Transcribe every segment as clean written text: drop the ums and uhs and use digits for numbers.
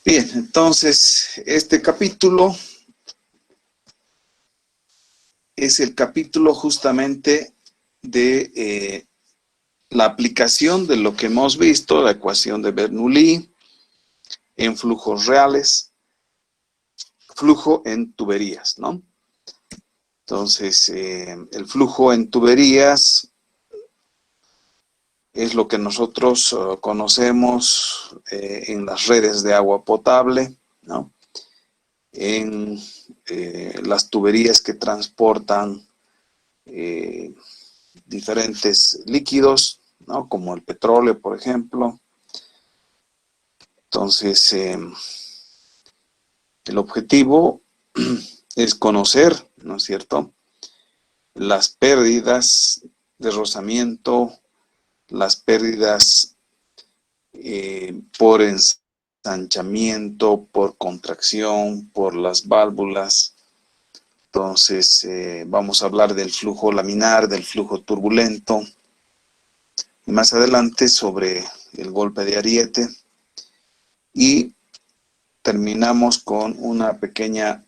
Bien, entonces este capítulo es el capítulo justamente de la aplicación de lo que hemos visto, la ecuación de Bernoulli en flujos reales, flujo en tuberías, ¿no? Entonces, el flujo en tuberías es lo que nosotros conocemos en las redes de agua potable, ¿no? En las tuberías que transportan diferentes líquidos, ¿no? Como el petróleo, por ejemplo. Entonces, el objetivo es conocer, ¿no es cierto?, las pérdidas de rozamiento, las pérdidas por ensanchamiento, por contracción, por las válvulas. Entonces, vamos a hablar del flujo laminar, del flujo turbulento, y más adelante sobre el golpe de ariete, y terminamos con una pequeña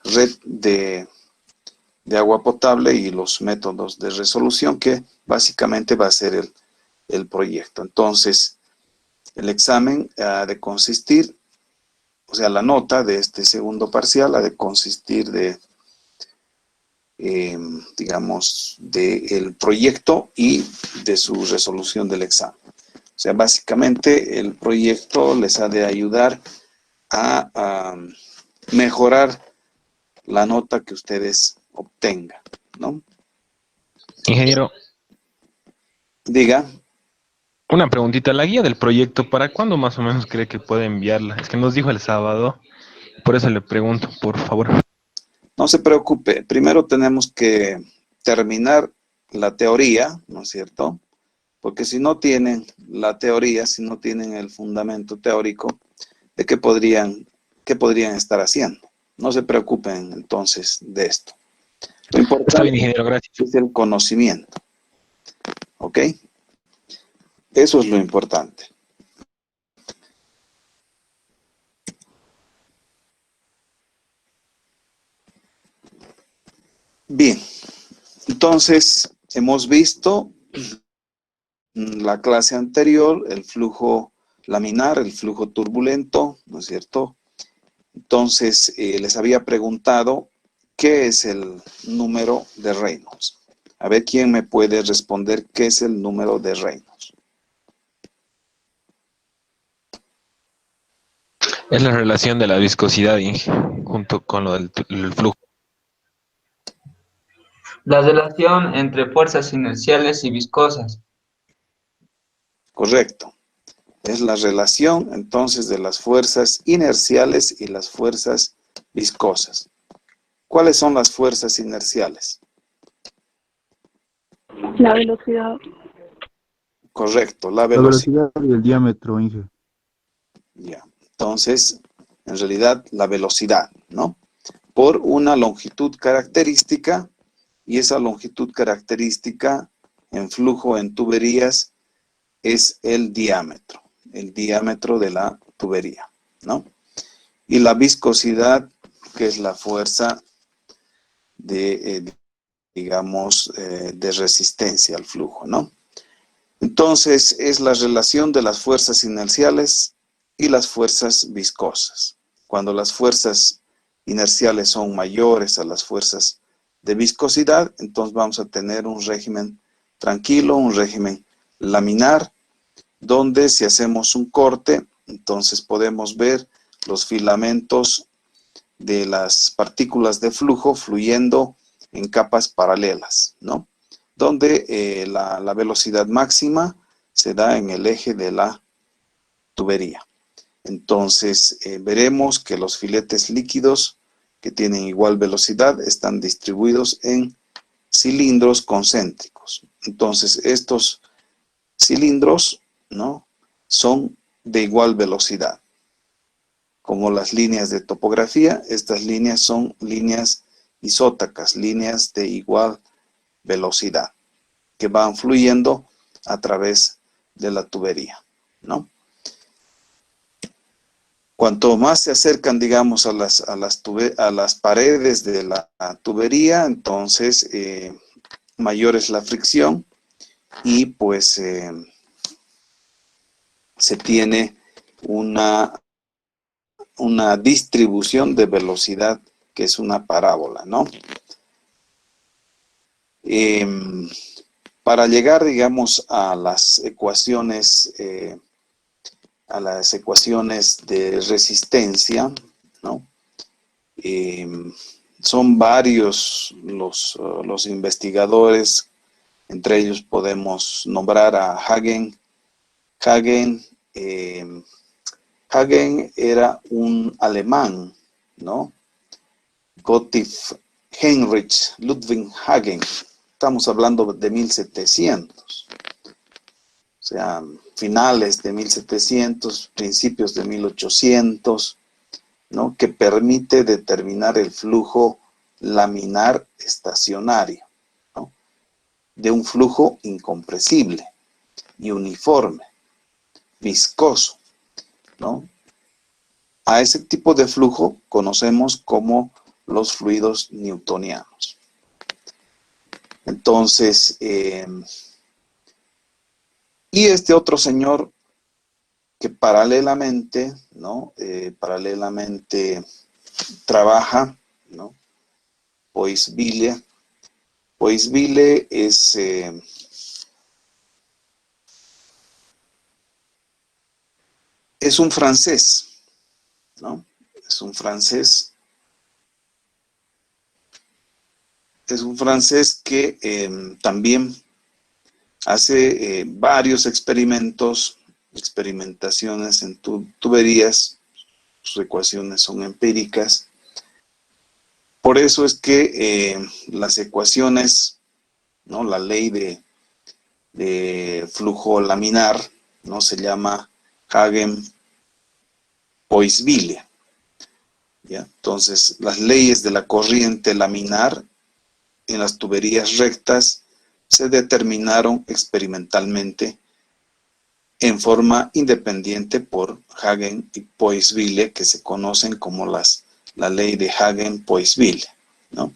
red de agua potable y los métodos de resolución, que básicamente va a ser el proyecto. Entonces, el examen ha de consistir, o sea, la nota de este segundo parcial ha de consistir de, digamos, del proyecto y de su resolución del examen. O sea, básicamente el proyecto les ha de ayudar a mejorar la nota que ustedes obtengan, ¿no? Ingeniero, Diga. una preguntita. La guía del proyecto, ¿para cuándo más o menos cree que puede enviarla? Es que nos dijo el sábado, por eso le pregunto, por favor. No se preocupe, primero tenemos que terminar la teoría, ¿no es cierto? Porque si no tienen la teoría, si no tienen el fundamento teórico, ¿de qué podrían estar haciendo? No se preocupen entonces de esto. Lo Está bien, importante ingeniero, gracias. es el conocimiento, ¿ok? Eso es lo importante. Bien, entonces hemos visto la clase anterior el flujo laminar, el flujo turbulento, ¿no es cierto? Entonces, les había preguntado, ¿qué es el número de Reynolds? A ver, ¿quién me puede responder qué es el número de Reynolds? Es la relación de la viscosidad junto con lo del el flujo. La relación entre fuerzas inerciales y viscosas. Correcto. Es la relación entonces de las fuerzas inerciales y las fuerzas viscosas. ¿Cuáles son las fuerzas inerciales? La velocidad. Correcto, la La velocidad. velocidad y el diámetro, Inge. Ya. Entonces, en realidad, la velocidad, ¿no? Por una longitud característica, y esa longitud característica en flujo en tuberías es el diámetro de la tubería, ¿no? Y la viscosidad, que es la fuerza de, digamos, de resistencia al flujo, ¿no? Entonces, es la relación de las fuerzas inerciales y las fuerzas viscosas. Cuando las fuerzas inerciales son mayores a las fuerzas de viscosidad, entonces vamos a tener un régimen tranquilo, un régimen laminar, donde si hacemos un corte, entonces podemos ver los filamentos de las partículas de flujo fluyendo en capas paralelas, ¿no? Donde la velocidad máxima se da en el eje de la tubería. Entonces, veremos que los filetes líquidos que tienen igual velocidad están distribuidos en cilindros concéntricos. Entonces, estos cilindros, ¿no?, son de igual velocidad. Como las líneas de topografía, estas líneas son líneas isótacas, líneas de igual velocidad, que van fluyendo a través de la tubería, ¿no? Cuanto más se acercan, digamos, a las paredes de la tubería, entonces mayor es la fricción y pues se tiene una distribución de velocidad que es una parábola, ¿no? Para llegar, digamos, a las ecuaciones de resistencia, ¿no? Son varios los investigadores, entre ellos podemos nombrar a Hagen. Hagen era un alemán, ¿no? Gottlieb Heinrich Ludwig Hagen. Estamos hablando de 1700. O sea, finales de 1700, principios de 1800, ¿no? Que permite determinar el flujo laminar estacionario, ¿no? De un flujo incompresible y uniforme, viscoso, ¿no? A ese tipo de flujo conocemos como los fluidos newtonianos. Entonces, y este otro señor que paralelamente, ¿no? Paralelamente trabaja, ¿no? Poiseville. Poiseville es un francés, ¿no? Es un francés que también hace varios experimentaciones en tuberías. Sus ecuaciones son empíricas. Por eso es que las ecuaciones, ¿no? La ley de flujo laminar, ¿no? Se llama Hagen-Poiseville, ¿ya? Entonces, las leyes de la corriente laminar en las tuberías rectas se determinaron experimentalmente en forma independiente por Hagen y Poiseville, que se conocen como la ley de Hagen-Poiseville, ¿no?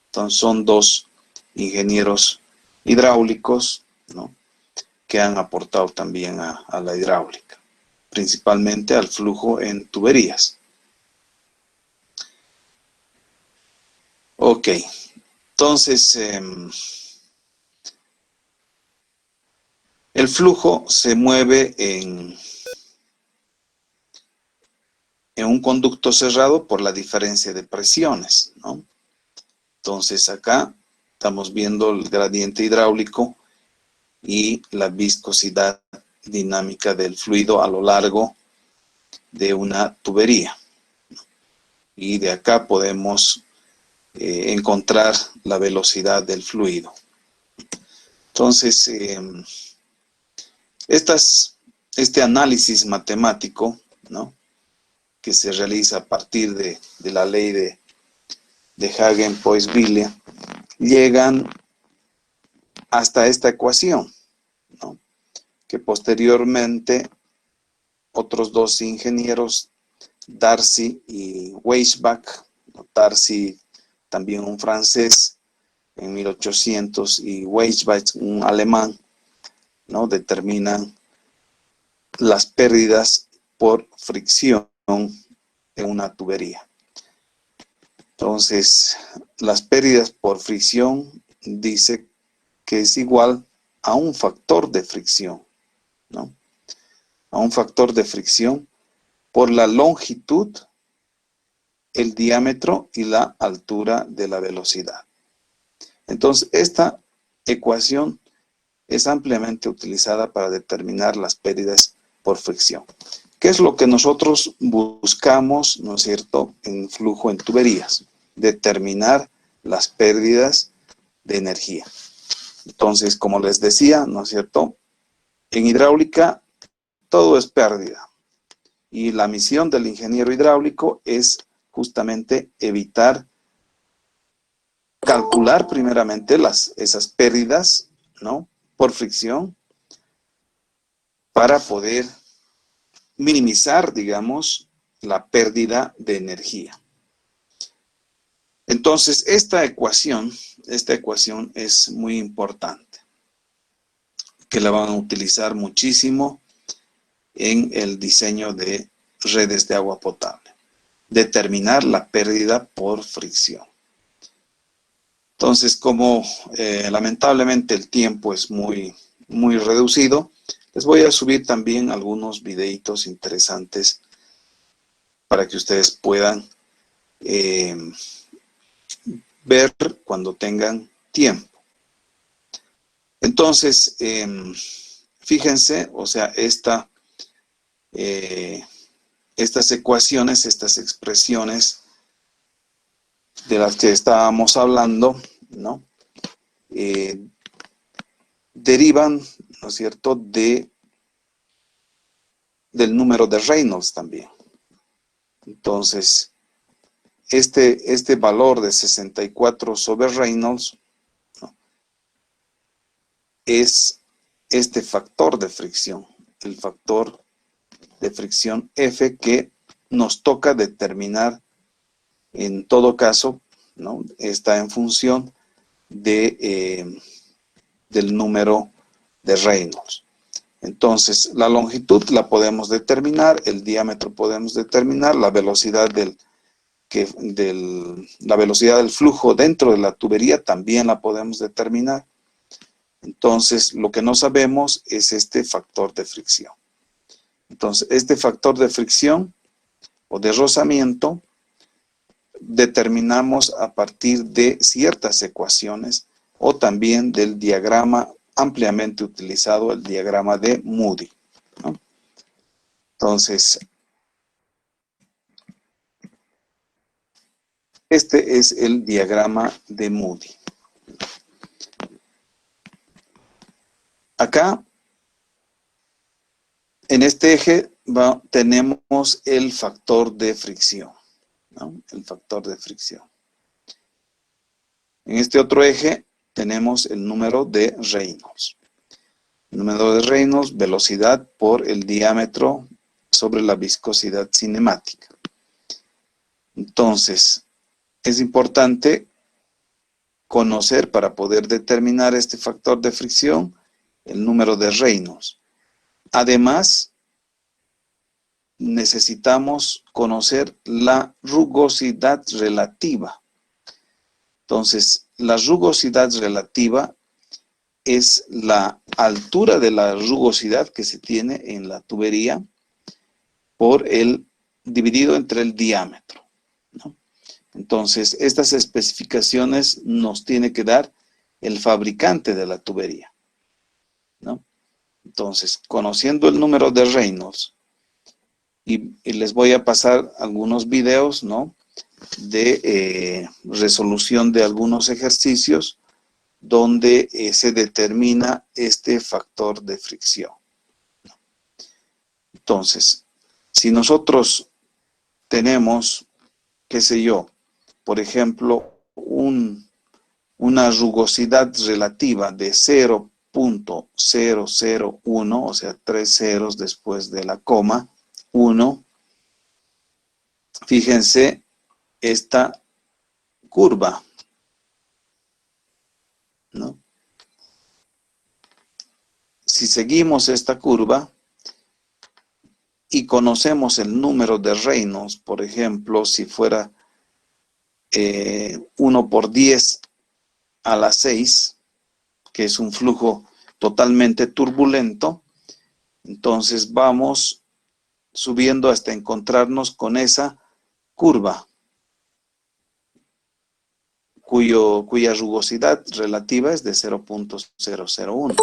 Entonces son dos ingenieros hidráulicos, ¿no? Que han aportado también a la hidráulica, principalmente al flujo en tuberías. Ok, entonces el flujo se mueve en un conducto cerrado por la diferencia de presiones, ¿no? Entonces acá estamos viendo el gradiente hidráulico y la viscosidad dinámica del fluido a lo largo de una tubería. Y de acá podemos encontrar la velocidad del fluido. Entonces, este análisis matemático, ¿no? Que se realiza a partir de la ley de Hagen-Poiseville, llegan hasta esta ecuación, ¿no? Que posteriormente otros dos ingenieros, Darcy y Weisbach, Darcy también un francés en 1800 y Weisbach un alemán, ¿no? Determinan las pérdidas por fricción en una tubería. Entonces, las pérdidas por fricción dice que es igual a un factor de fricción, ¿no? A un factor de fricción por la longitud, el diámetro y la altura de la velocidad. Entonces, esta ecuación es ampliamente utilizada para determinar las pérdidas por fricción. ¿Qué es lo que nosotros buscamos, no es cierto, en flujo en tuberías? Determinar las pérdidas de energía. Entonces, como les decía, ¿no es cierto? En hidráulica todo es pérdida. Y la misión del ingeniero hidráulico es justamente evitar, calcular primeramente esas pérdidas, ¿no? Por fricción, para poder minimizar, digamos, la pérdida de energía. Entonces, esta ecuación es muy importante, que la van a utilizar muchísimo en el diseño de redes de agua potable. Determinar la pérdida por fricción. Entonces, como lamentablemente el tiempo es muy reducido, les voy a subir también algunos videitos interesantes para que ustedes puedan ver cuando tengan tiempo. Entonces, fíjense, o sea, estas ecuaciones, estas expresiones de las que estábamos hablando, ¿no? Derivan, ¿no es cierto?, del número de Reynolds también. Entonces, este valor de 64 sobre Reynolds, ¿no?, es este factor de fricción, el factor de fricción F, que nos toca determinar en todo caso, ¿no? Está en función de, del número de Reynolds. Entonces, la longitud la podemos determinar, el diámetro podemos determinar, la velocidad la velocidad del flujo dentro de la tubería también la podemos determinar. Entonces, lo que no sabemos es este factor de fricción. Entonces, este factor de fricción o de rozamiento determinamos a partir de ciertas ecuaciones o también del diagrama ampliamente utilizado, el diagrama de Moody, ¿no? Entonces, este es el diagrama de Moody. Acá, en este eje, tenemos el factor de fricción, ¿no? El factor de fricción. En este otro eje tenemos el número de Reynolds. El número de Reynolds, velocidad por el diámetro sobre la viscosidad cinemática. Entonces, es importante conocer para poder determinar este factor de fricción el número de Reynolds. Además, necesitamos conocer la rugosidad relativa. Entonces, la rugosidad relativa es la altura de la rugosidad que se tiene en la tubería por dividido entre el diámetro, ¿no? Entonces, estas especificaciones nos tiene que dar el fabricante de la tubería, ¿no? Entonces, conociendo el número de Reynolds, y les voy a pasar algunos videos, ¿no?, de resolución de algunos ejercicios donde se determina este factor de fricción. Entonces, si nosotros tenemos, qué sé yo, por ejemplo, una rugosidad relativa de 0.001, o sea, 3 ceros después de la coma, 1, fíjense esta curva, ¿no? Si seguimos esta curva y conocemos el número de Reynolds, por ejemplo, si fuera 1 por 10 a la 6, que es un flujo totalmente turbulento, entonces vamos subiendo hasta encontrarnos con esa curva, cuya rugosidad relativa es de 0.001.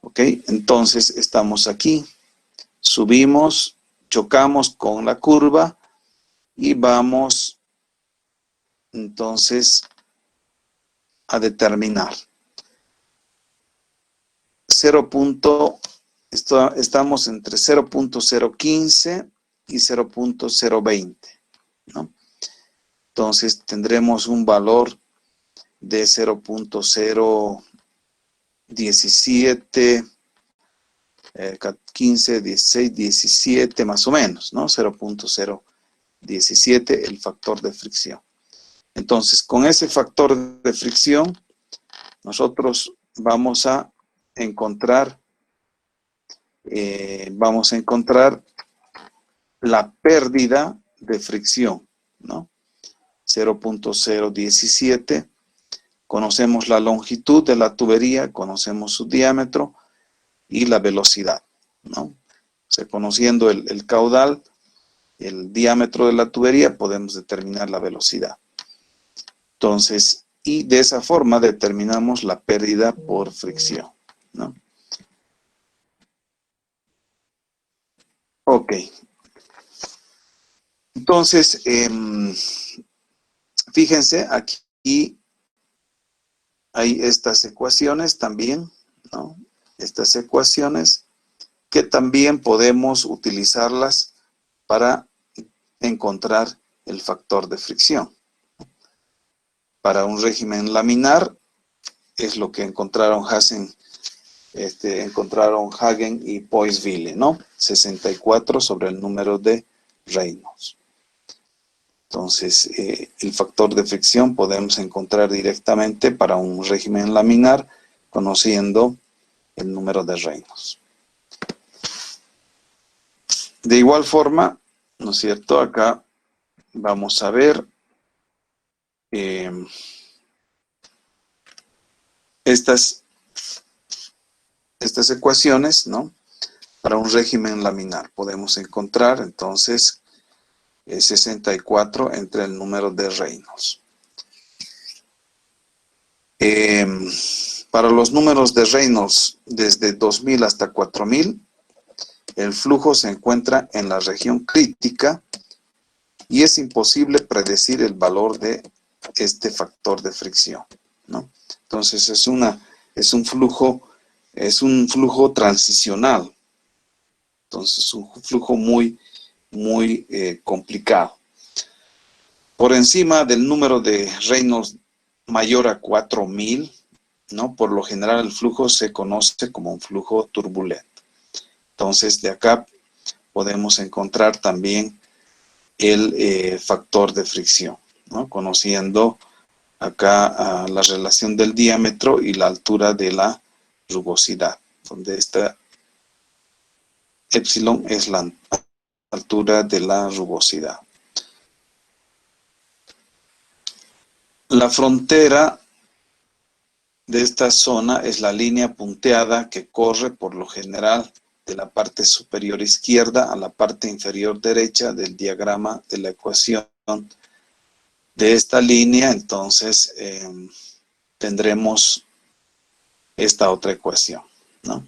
¿Ok? Entonces estamos aquí, subimos, chocamos con la curva y vamos entonces a determinar. Estamos entre 0.015 y 0.020, ¿no? Entonces tendremos un valor de 0.017, 15, 16, 17 más o menos, ¿no? 0.017 el factor de fricción. Entonces, con ese factor de fricción, nosotros vamos a encontrar la pérdida de fricción, ¿no? 0.017. Conocemos la longitud de la tubería, conocemos su diámetro y la velocidad, ¿no? O sea, conociendo el caudal, el diámetro de la tubería, podemos determinar la velocidad. Entonces, y de esa forma determinamos la pérdida por fricción, ¿no? Ok. Entonces, fíjense, aquí hay estas ecuaciones también, ¿no? Estas ecuaciones que también podemos utilizarlas para encontrar el factor de fricción. Para un régimen laminar es lo que encontraron Hagen y Poiseville, ¿no? 64 sobre el número de Reynolds. Entonces, el factor de fricción podemos encontrar directamente para un régimen laminar conociendo el número de Reynolds. De igual forma, ¿no es cierto? Acá vamos a ver estas ecuaciones, ¿no? Para un régimen laminar podemos encontrar entonces 64 entre el número de Reynolds. Para los números de Reynolds desde 2000 hasta 4000, el flujo se encuentra en la región crítica y es imposible predecir el valor de este factor de fricción, ¿no? Entonces es un flujo transicional. Entonces un flujo muy complicado. Por encima del número de Reynolds mayor a 4000, ¿no? Por lo general el flujo se conoce como un flujo turbulento. Entonces de acá podemos encontrar también el factor de fricción, ¿no? Conociendo acá la relación del diámetro y la altura de la rugosidad, donde esta epsilon es la altura de la rugosidad. La frontera de esta zona es la línea punteada que corre por lo general de la parte superior izquierda a la parte inferior derecha del diagrama de la ecuación de esta línea. Entonces tendremos esta otra ecuación, ¿no?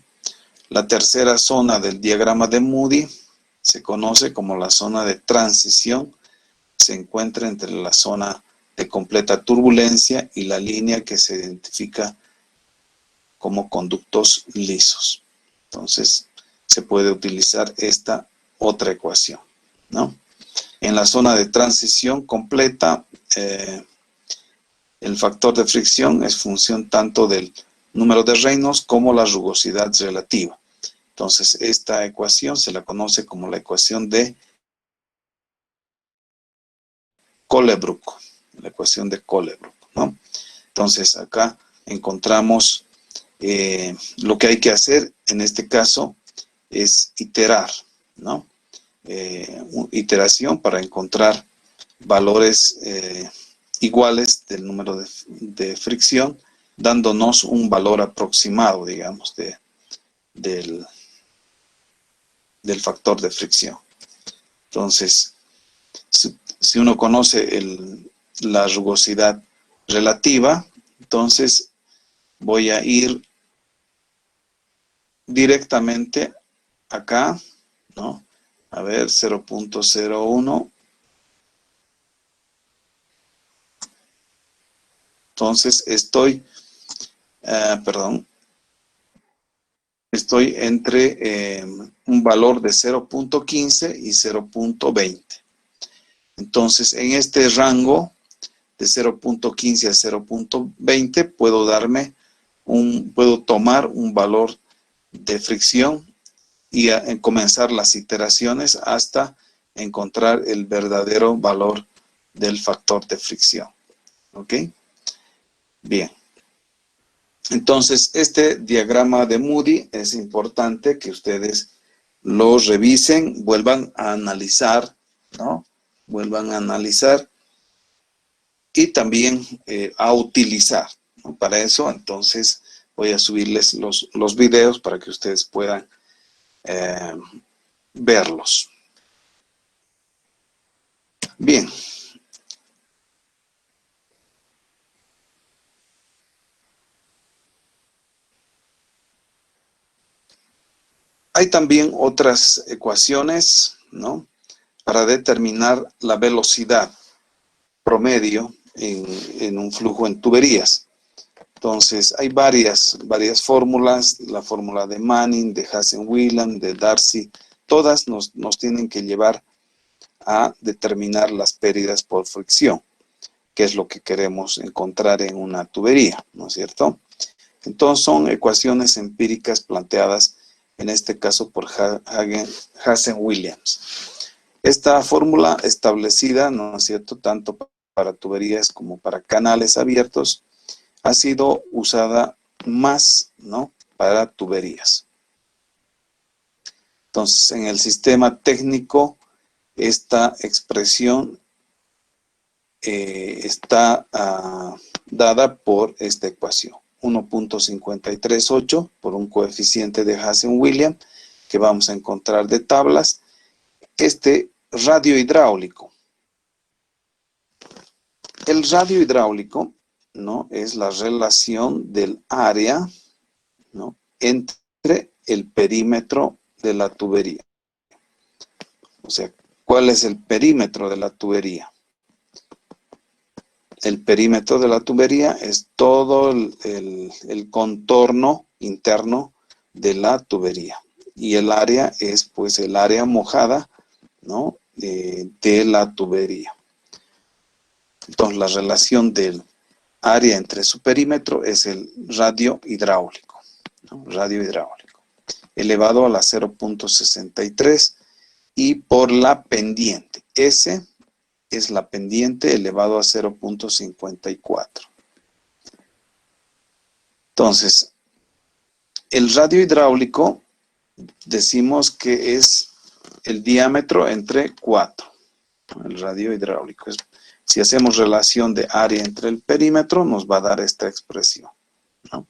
La tercera zona del diagrama de Moody se conoce como la zona de transición. Se encuentra entre la zona de completa turbulencia y la línea que se identifica como conductos lisos. Entonces, se puede utilizar esta otra ecuación, ¿no? En la zona de transición completa, el factor de fricción es función tanto del número de Reynolds como la rugosidad relativa. Entonces, esta ecuación se la conoce como la ecuación de Colebrook, la ecuación de Colebrook, ¿no? Entonces, acá encontramos lo que hay que hacer en este caso es iterar, ¿no? Iteración para encontrar valores iguales del número de fricción, dándonos un valor aproximado, digamos, del factor de fricción. Entonces, si uno conoce la rugosidad relativa, entonces voy a ir directamente acá, ¿no? A ver, 0.01. Entonces estoy entre un valor de 0.15 y 0.20. Entonces, en este rango de 0.15 a 0.20 puedo tomar un valor de fricción y comenzar las iteraciones hasta encontrar el verdadero valor del factor de fricción. ¿Ok? Bien. Entonces, este diagrama de Moody es importante que ustedes lo revisen, vuelvan a analizar, ¿no? Vuelvan a analizar y también a utilizar, ¿no? Para eso, entonces, voy a subirles los videos para que ustedes puedan verlos. Bien. Hay también otras ecuaciones, ¿no? Para determinar la velocidad promedio en un flujo en tuberías. Entonces, hay varias fórmulas, la fórmula de Manning, de Hazen-Williams, de Darcy, todas nos tienen que llevar a determinar las pérdidas por fricción, que es lo que queremos encontrar en una tubería, ¿no es cierto? Entonces, son ecuaciones empíricas planteadas, en este caso por Hazen-Williams. Esta fórmula establecida, ¿no es cierto?, tanto para tuberías como para canales abiertos, ha sido usada más, ¿no?, para tuberías. Entonces, en el sistema técnico, esta expresión está dada por esta ecuación, 1.538 por un coeficiente de Hazen-Williams que vamos a encontrar de tablas. Este radio hidráulico. El radio hidráulico, ¿no?, es la relación del área, ¿no?, entre el perímetro de la tubería. O sea, ¿cuál es el perímetro de la tubería? El perímetro de la tubería es todo el contorno interno de la tubería. Y el área es, pues, el área mojada, ¿no?, de la tubería. Entonces, la relación del área entre su perímetro es el radio hidráulico, ¿no?, radio hidráulico, elevado a la 0.63 y por la pendiente. S es la pendiente elevado a 0.54. Entonces, el radio hidráulico decimos que es el diámetro entre 4. El radio hidráulico es, si hacemos relación de área entre el perímetro, nos va a dar esta expresión, ¿no?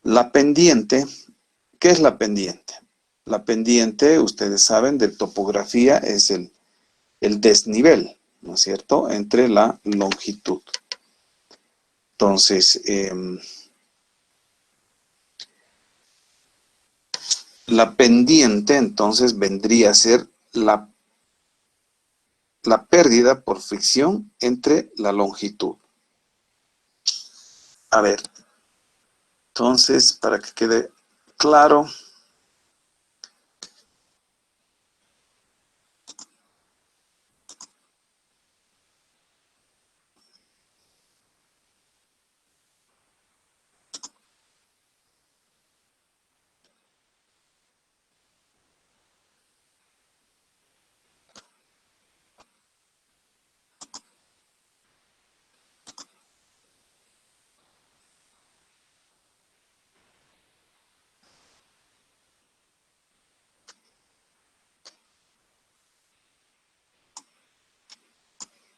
La pendiente, ¿qué es la pendiente? La pendiente, ustedes saben, de topografía es el desnivel, ¿no es cierto?, entre la longitud. Entonces, la pendiente, entonces, vendría a ser la pérdida por fricción entre la longitud. A ver, entonces, para que quede claro,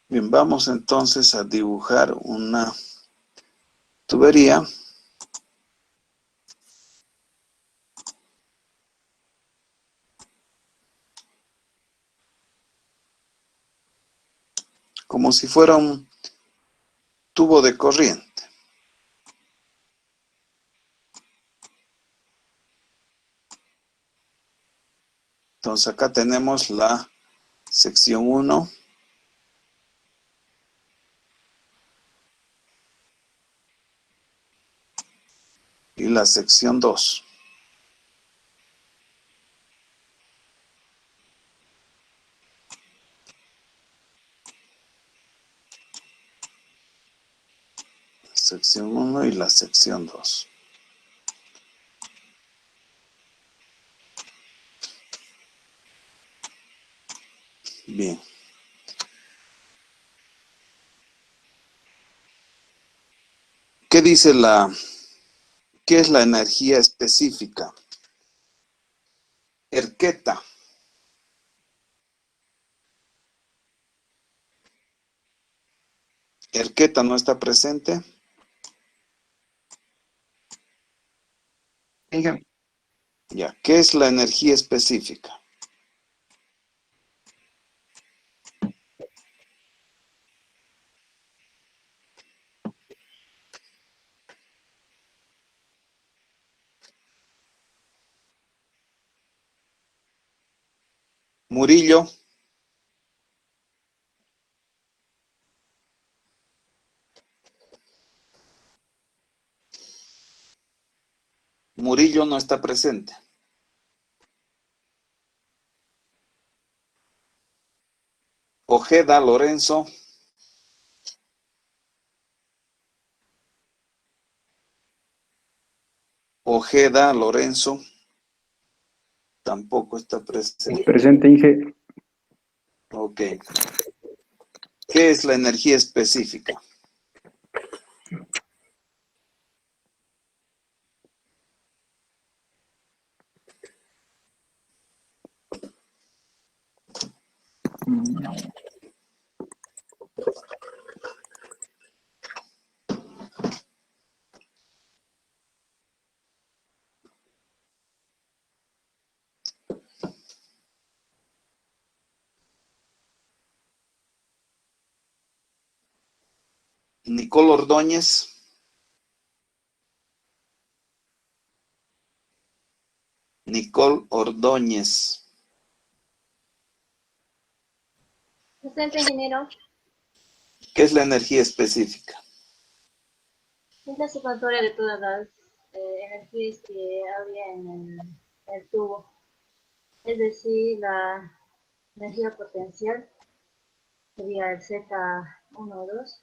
bien, vamos entonces a dibujar una tubería. Como si fuera un tubo de corriente. Entonces acá tenemos la sección 1. Y la sección 2. Sección 1 y la sección 2. Bien. ¿Qué dice qué es la energía específica? Erqueta. Erqueta no está presente. Ya, ¿qué es la energía específica? Murillo. Murillo no está presente. Ojeda, Lorenzo. Ojeda, Lorenzo. Tampoco está presente. Presente, Inge. Ok. ¿Qué es la energía específica? Nicole Ordóñez. Nicole Ordóñez. Presente, ingeniero. ¿Qué es la energía específica? Es la sumatoria de todas las energías que había en el tubo. Es decir, la energía potencial sería el Z1 o 2.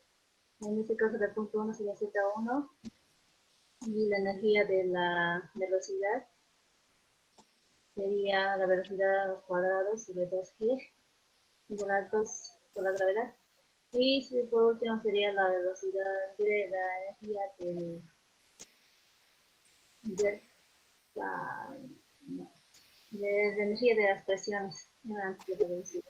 En este caso, el punto 1 sería Z1. Y la energía de la velocidad sería la velocidad al cuadrado sobre 2G, igual a 2 por la gravedad. Y por último sería la velocidad de la energía de la, de energía de las presiones en la amplitud de velocidad.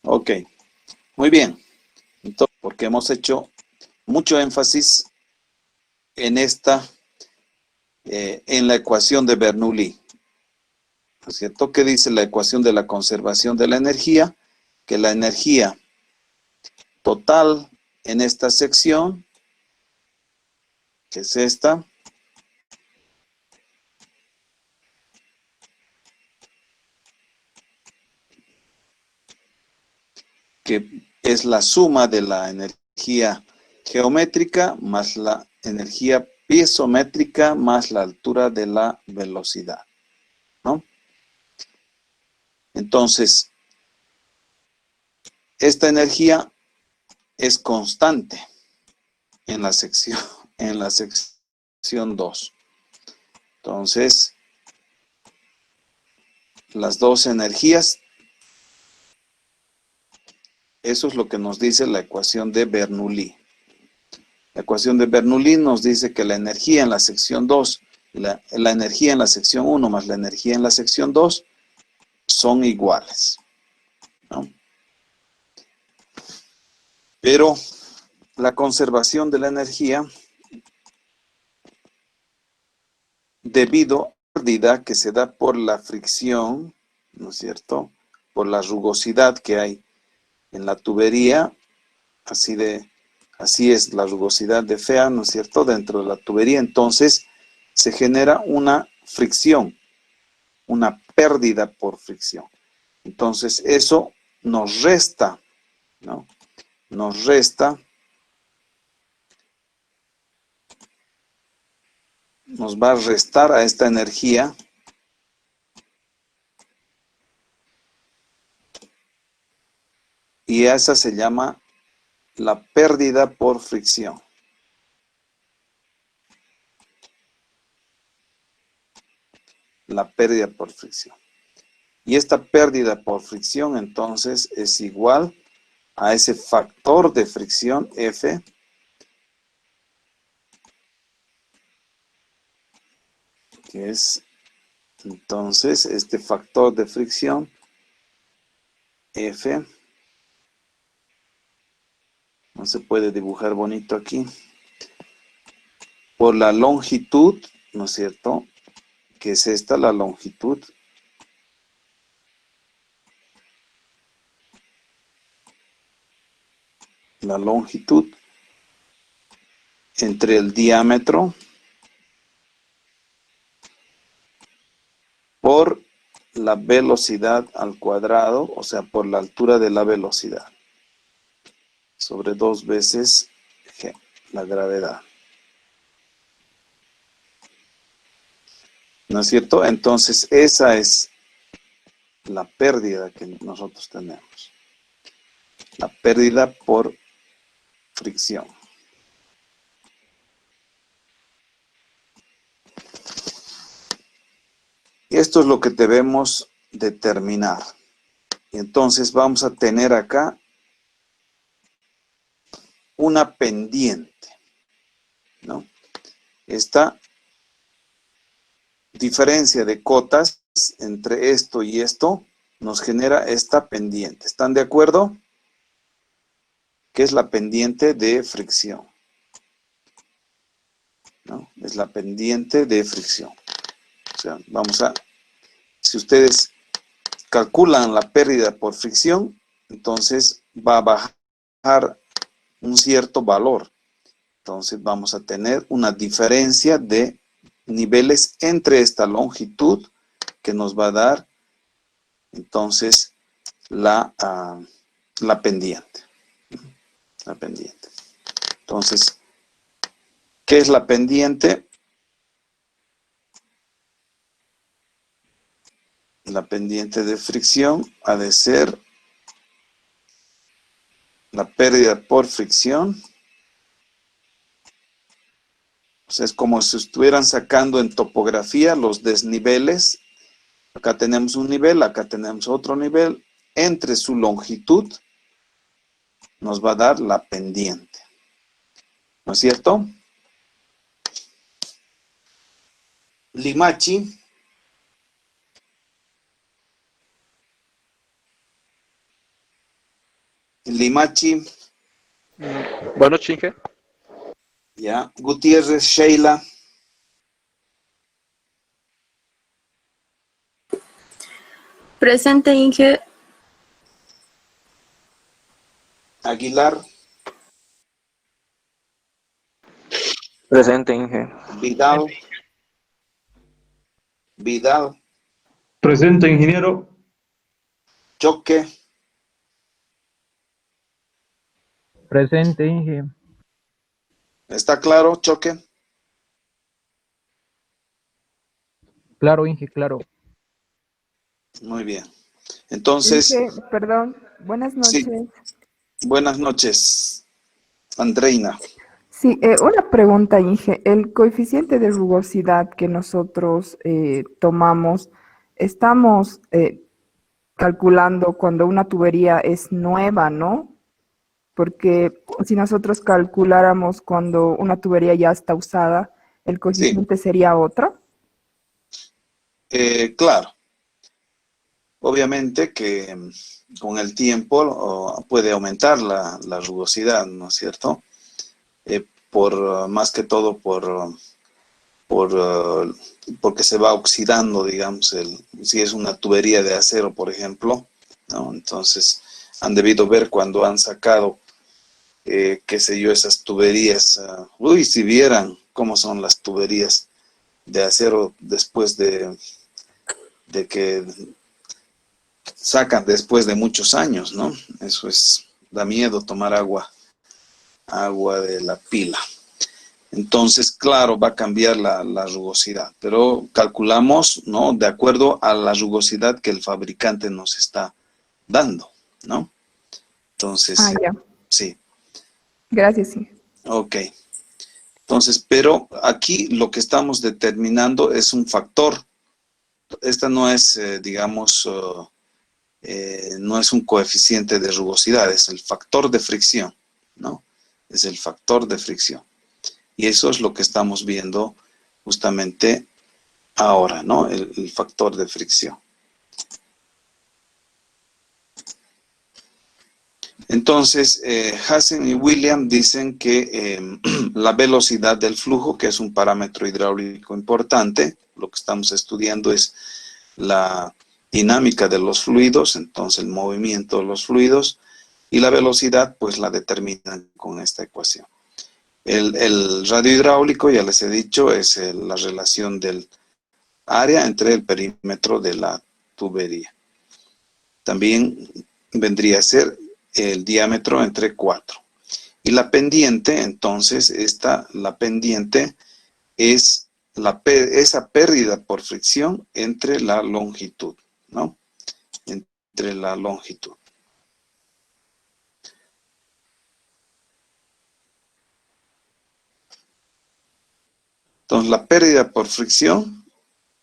Ok, muy bien. Entonces, porque hemos hecho mucho énfasis en en la ecuación de Bernoulli. ¿No es cierto? ¿Qué dice la ecuación de la conservación de la energía? Que la energía total en esta sección, que es esta, que es la suma de la energía geométrica más la energía piezométrica más la altura de la velocidad, ¿no? Entonces, esta energía es constante en la sección 2. Entonces, las dos energías, eso es lo que nos dice la ecuación de Bernoulli. La ecuación de Bernoulli nos dice que la energía en la sección 2, la energía en la sección 1 más la energía en la sección 2 son iguales, ¿no? Pero la conservación de la energía, debido a la pérdida que se da por la fricción, ¿no es cierto?, por la rugosidad que hay en la tubería, así es la rugosidad de Fea, ¿no es cierto?, dentro de la tubería. Entonces se genera una fricción, una pérdida por fricción. Entonces eso nos resta, ¿no? Nos resta, nos va a restar a esta energía y esa se llama la pérdida por fricción. La pérdida por fricción. Y esta pérdida por fricción entonces es igual a ese factor de fricción F que es entonces este factor de fricción F. No se puede dibujar bonito aquí. Por la longitud, ¿no es cierto? Que es esta, la longitud. La longitud entre el diámetro por la velocidad al cuadrado, o sea, por la altura de la velocidad, sobre 2 veces g, la gravedad. ¿No es cierto? Entonces, esa es la pérdida que nosotros tenemos. La pérdida por fricción. Y esto es lo que debemos determinar. Y entonces vamos a tener acá una pendiente, ¿no? Esta diferencia de cotas entre esto y esto nos genera esta pendiente. ¿Están de acuerdo? ¿Qué es la pendiente de fricción? ¿No? Es la pendiente de fricción. O sea, si ustedes calculan la pérdida por fricción, entonces va a bajar un cierto valor. Entonces vamos a tener una diferencia de niveles entre esta longitud que nos va a dar entonces la pendiente. La pendiente. Entonces, ¿qué es la pendiente? La pendiente de fricción ha de ser la pérdida por fricción. O sea, es como si estuvieran sacando en topografía los desniveles. Acá tenemos un nivel, acá tenemos otro nivel. Entre su longitud nos va a dar la pendiente. ¿No es cierto? Limachi. Limachi. Bueno, Chinge. Ya. Gutiérrez, Sheila. Presente, Inge. Aguilar. Presente, Inge. Vidal. Vidal. Presente, ingeniero. Choque. Presente, Inge. ¿Está claro, Choque? Claro, Inge, claro. Muy bien. Entonces, Inge, perdón, buenas sí, noches. buenas noches, Andreina. Sí, una pregunta, Inge. El coeficiente de rugosidad que nosotros tomamos, estamos calculando cuando una tubería es nueva, ¿no? Porque si nosotros calculáramos cuando una tubería ya está usada, el coeficiente sería otro. Claro, obviamente que con el tiempo puede aumentar la rugosidad, ¿no es cierto? Más que todo porque se va oxidando, digamos, si es una tubería de acero, por ejemplo, ¿no? Entonces han debido ver cuando han sacado, qué sé yo, esas tuberías. Si vieran cómo son las tuberías de acero después de que sacan después de muchos años, ¿no? Eso da miedo tomar agua de la pila. Entonces, claro, va a cambiar la rugosidad, pero calculamos, ¿no? De acuerdo a la rugosidad que el fabricante nos está dando, ¿no? Entonces, Ya. sí, Gracias, Inge. ok. Entonces, pero aquí lo que estamos determinando es un factor. Esta no es, digamos, no es un coeficiente de rugosidad, es el factor de fricción, ¿no? Es el factor de fricción. Y eso es lo que estamos viendo justamente ahora, ¿no? El factor de fricción. Entonces, Hassen y William dicen que la velocidad del flujo, que es un parámetro hidráulico importante, lo que estamos estudiando es la dinámica de los fluidos, entonces el movimiento de los fluidos, y la velocidad pues la determinan con esta ecuación. El radio hidráulico, ya les he dicho, es la relación del área entre el perímetro de la tubería. También vendría a ser el diámetro entre 4. Y la pendiente, entonces, la pendiente es esa pérdida por fricción entre la longitud, ¿no? Entre la longitud. Entonces, la pérdida por fricción,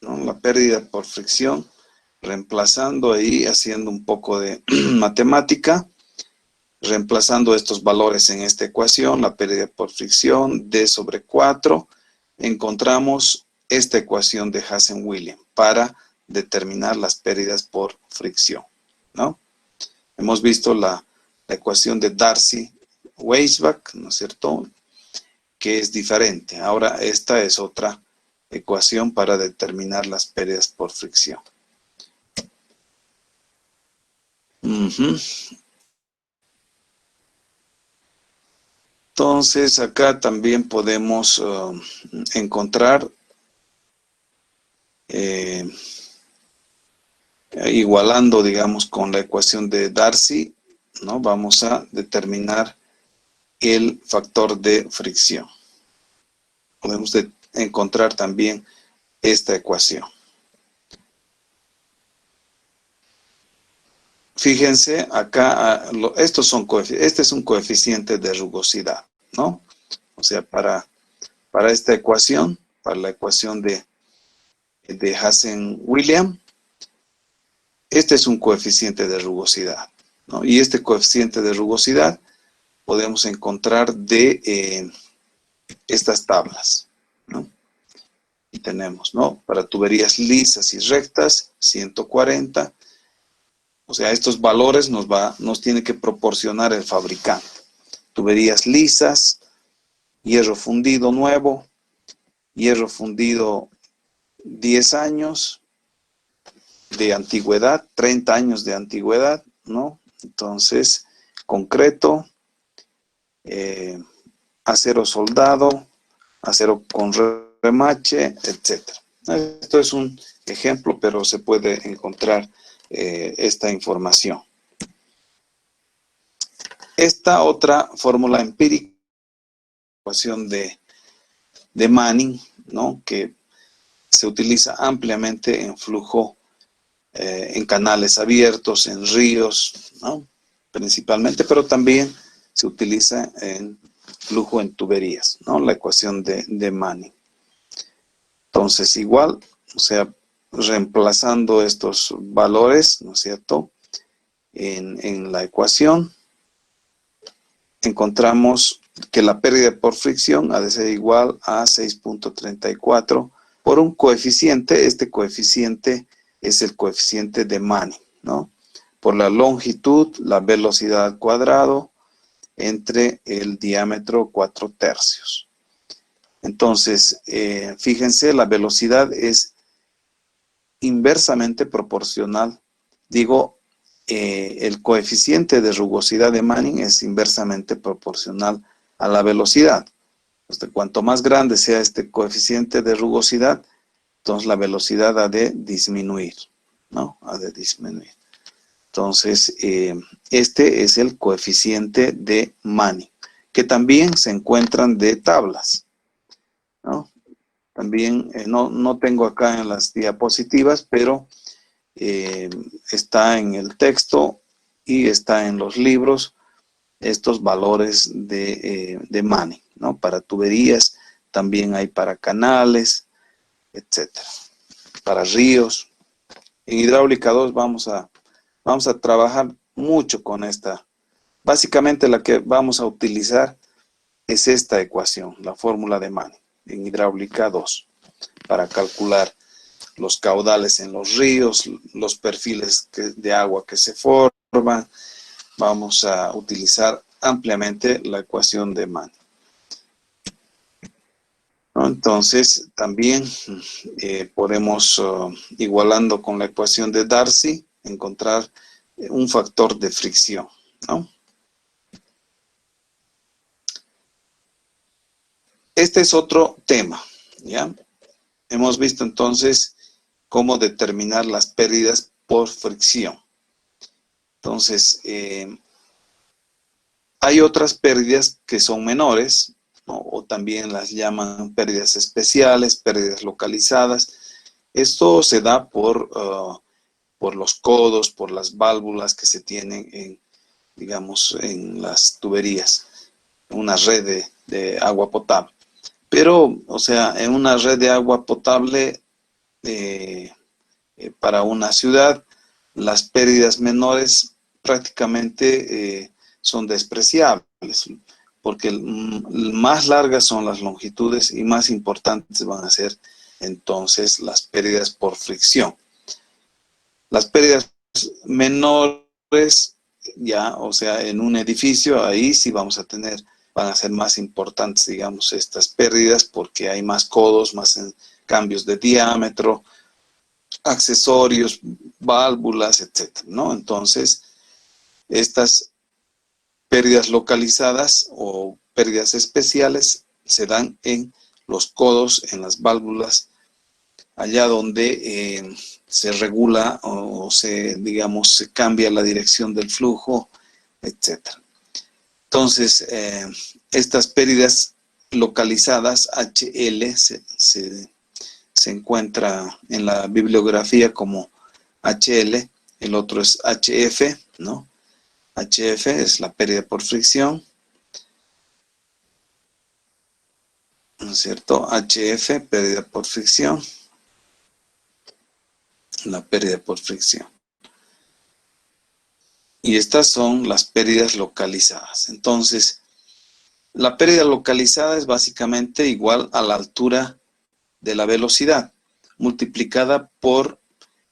¿no? La pérdida por fricción, reemplazando ahí, haciendo un poco de matemática, reemplazando estos valores en esta ecuación, la pérdida por fricción, D sobre 4, encontramos esta ecuación de Hassen-William para determinar las pérdidas por fricción, ¿no? Hemos visto la ecuación de Darcy-Weisbach, ¿no es cierto?, que es diferente. Ahora esta es otra ecuación para determinar las pérdidas por fricción. Entonces acá también podemos encontrar igualando, digamos, con la ecuación de Darcy, ¿no? Vamos a determinar el factor de fricción. Podemos encontrar también esta ecuación. Fíjense, acá, este es un coeficiente de rugosidad, ¿no? O sea, para esta ecuación, para la ecuación de Hassen-William, este es un coeficiente de rugosidad, ¿no? Y este coeficiente de rugosidad podemos encontrar de estas tablas, ¿no? Y tenemos, ¿no? Para tuberías lisas y rectas, 140. O sea, estos valores nos tiene que proporcionar el fabricante. Tuberías lisas, hierro fundido nuevo, hierro fundido 10 años de antigüedad, 30 años de antigüedad, ¿no? Entonces, concreto, acero soldado, acero con remache, etc. Esto es un ejemplo, pero se puede encontrar esta información. Esta otra fórmula empírica, ecuación de Manning, ¿no? Que se utiliza ampliamente en flujo, en canales abiertos, en ríos, ¿no? Principalmente, pero también se utiliza en flujo en tuberías, ¿no? La ecuación de Manning. Entonces, igual, o sea, reemplazando estos valores, ¿no es cierto?, en la ecuación, encontramos que la pérdida por fricción ha de ser igual a 6.34 por un coeficiente. Este coeficiente es el coeficiente de Manning, ¿no? Por la longitud, la velocidad al cuadrado, entre el diámetro 4/3. Entonces, fíjense, la velocidad es inversamente proporcional. Digo, el coeficiente de rugosidad de Manning es inversamente proporcional a la velocidad. Entonces, cuanto más grande sea este coeficiente de rugosidad, entonces la velocidad ha de disminuir, ¿no? Ha de disminuir. Entonces, este es el coeficiente de Manning, que también se encuentran de tablas, ¿no? También, no tengo acá en las diapositivas, pero está en el texto y está en los libros estos valores de Manning, ¿no? Para tuberías, también hay para canales, etcétera, para ríos. En hidráulica 2 vamos a trabajar mucho con esta. Básicamente la que vamos a utilizar es esta ecuación, la fórmula de Manning, en hidráulica 2, para calcular los caudales en los ríos, los perfiles de agua que se forman. Vamos a utilizar ampliamente la ecuación de Manning, ¿no? Entonces, también podemos, igualando con la ecuación de Darcy, encontrar un factor de fricción, ¿no? Este es otro tema, ¿ya? Hemos visto entonces cómo determinar las pérdidas por fricción. Entonces, hay otras pérdidas que son menores, ¿no? O también las llaman pérdidas especiales, pérdidas localizadas. Esto se da por los codos, por las válvulas que se tienen en, digamos, en las tuberías, una red de agua potable. Pero, o sea, en una red de agua potable para una ciudad, las pérdidas menores prácticamente son despreciables, porque más largas son las longitudes y más importantes van a ser entonces las pérdidas por fricción. Las pérdidas menores, ya, o sea, en un edificio, ahí sí van a ser más importantes, digamos, estas pérdidas, porque hay más codos, más cambios de diámetro, accesorios, válvulas, etcétera, ¿no? Entonces, estas pérdidas localizadas o pérdidas especiales se dan en los codos, en las válvulas, allá donde se regula o digamos, se cambia la dirección del flujo, etcétera. Entonces, estas pérdidas localizadas, HL, se encuentra en la bibliografía como HL, el otro es HF, ¿no? HF es la pérdida por fricción, ¿no es cierto? HF, pérdida por fricción, la pérdida por fricción. Y estas son las pérdidas localizadas. Entonces, la pérdida localizada es básicamente igual a la altura de la velocidad, multiplicada por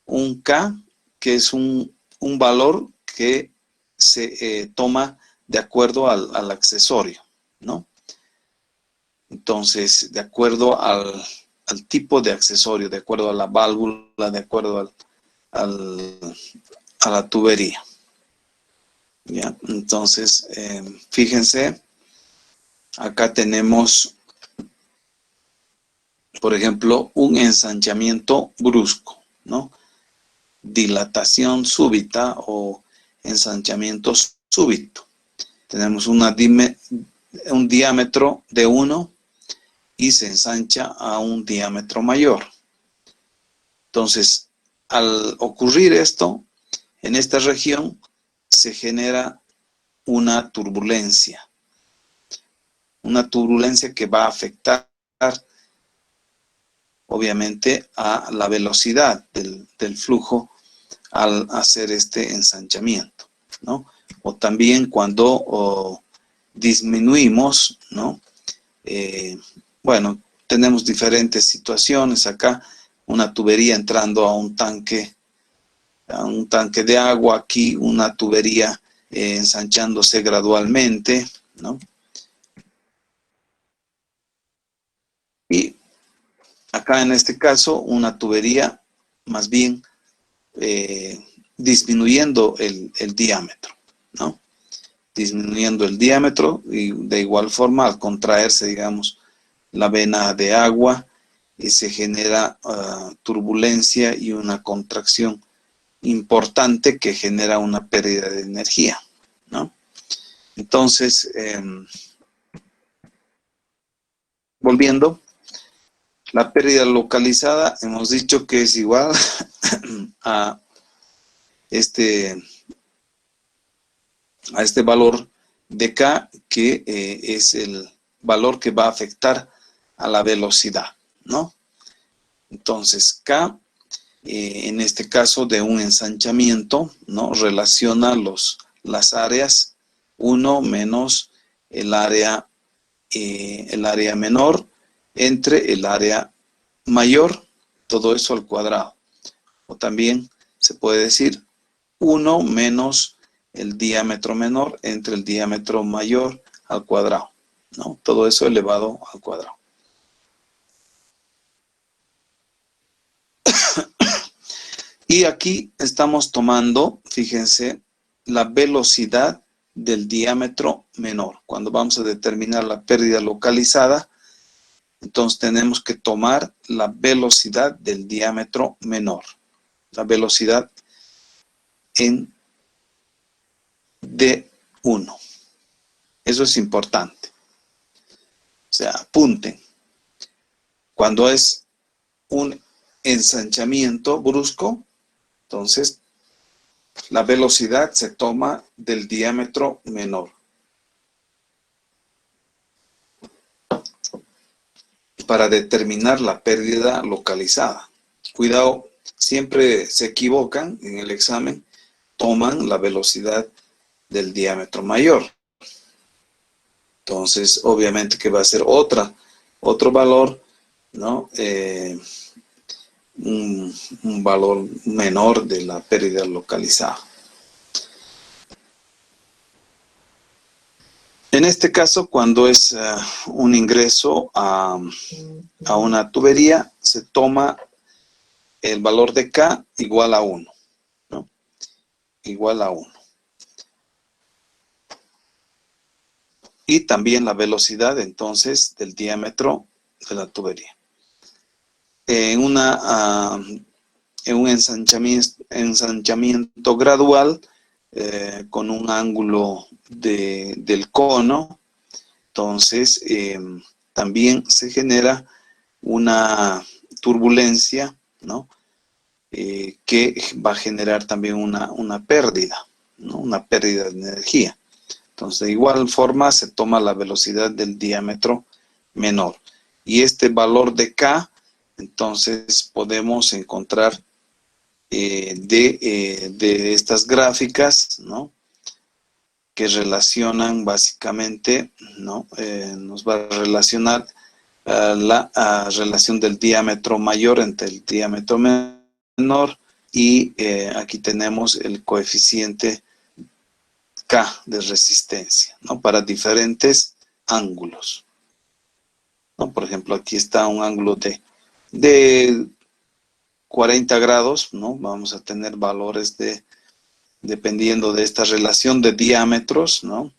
un K, que es un valor que se toma de acuerdo al accesorio, ¿no? Entonces, de acuerdo al tipo de accesorio, de acuerdo a la válvula, de acuerdo a la tubería. ¿Ya? Entonces, fíjense, acá tenemos, por ejemplo, un ensanchamiento brusco, ¿no? Dilatación súbita o ensanchamiento súbito. Tenemos un diámetro de 1 y se ensancha a un diámetro mayor. Entonces, al ocurrir esto, en esta región se genera una turbulencia que va a afectar obviamente a la velocidad del flujo al hacer este ensanchamiento, ¿no? O también cuando disminuimos, ¿no? Bueno, tenemos diferentes situaciones acá, una tubería entrando a un tanque de agua, aquí una tubería ensanchándose gradualmente, ¿no? Y acá en este caso una tubería más bien disminuyendo el diámetro, ¿no? Disminuyendo el diámetro y de igual forma al contraerse, digamos, la vena de agua y se genera turbulencia y una contracción importante que genera una pérdida de energía, ¿no? Entonces, volviendo, la pérdida localizada hemos dicho que es igual a este valor de K, que es el valor que va a afectar a la velocidad, ¿no? Entonces, K, en este caso de un ensanchamiento, ¿no? Relaciona las áreas 1 menos el área menor entre el área mayor, todo eso al cuadrado. O también se puede decir 1 menos el diámetro menor entre el diámetro mayor al cuadrado, ¿no? Todo eso elevado al cuadrado. Y aquí estamos tomando, fíjense, la velocidad del diámetro menor. Cuando vamos a determinar la pérdida localizada, entonces tenemos que tomar la velocidad del diámetro menor. La velocidad en D1. Eso es importante. O sea, apunten. Cuando es un ensanchamiento brusco, entonces la velocidad se toma del diámetro menor. Para determinar la pérdida localizada. Cuidado, siempre se equivocan en el examen, toman la velocidad del diámetro mayor. Entonces, obviamente que va a ser otro valor, ¿no? Un valor menor de la pérdida localizada. En este caso, cuando es un ingreso a una tubería, se toma el valor de K igual a 1, ¿no? Igual a 1. Y también la velocidad, entonces, del diámetro de la tubería. En un ensanchamiento gradual, con un ángulo del cono, entonces también se genera una turbulencia, ¿no? Que va a generar también una pérdida, ¿no? Una pérdida de energía. Entonces, de igual forma se toma la velocidad del diámetro menor. Y este valor de K, entonces podemos encontrar de estas gráficas, ¿no? Que relacionan básicamente, ¿no? Nos va a relacionar la relación del diámetro mayor entre el diámetro menor y aquí tenemos el coeficiente K de resistencia, ¿no? Para diferentes ángulos, ¿no? Por ejemplo, aquí está un ángulo de 40 grados, ¿no? Vamos a tener valores dependiendo de esta relación de diámetros, ¿no?